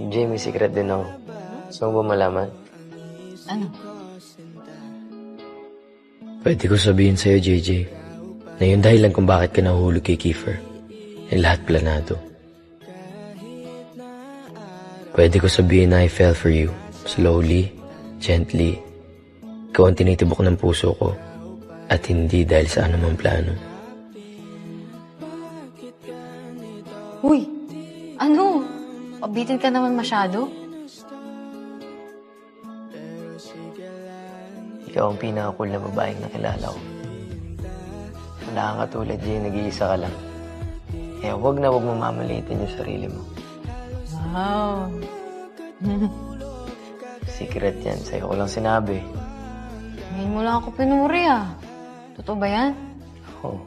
Jamie, secret din ako. Gusto mo ba malaman? Ano? Pwede ko sabihin sa'yo, JJ, na yun dahilan kung bakit ka nahulog kay Kiefer. Yung lahat planado. Pwede ko sabihin na I fell for you. Slowly, gently. Ikaw ang tinitibok ng puso ko. At hindi dahil sa anumang plano. Uy! Ano? Pabitin ka naman masyado? Ikaw ang pinaka-cool na babaeng nakilala ko. Wala kang katulad, Jay. Nag-iisa ka lang. Kaya huwag na huwag mamamalitin yung sarili mo. Wow! Secret yan. Sa'yo ko lang sinabi. Ngayon mo lang ako pinuri ah. Totoo ba yan? Oh,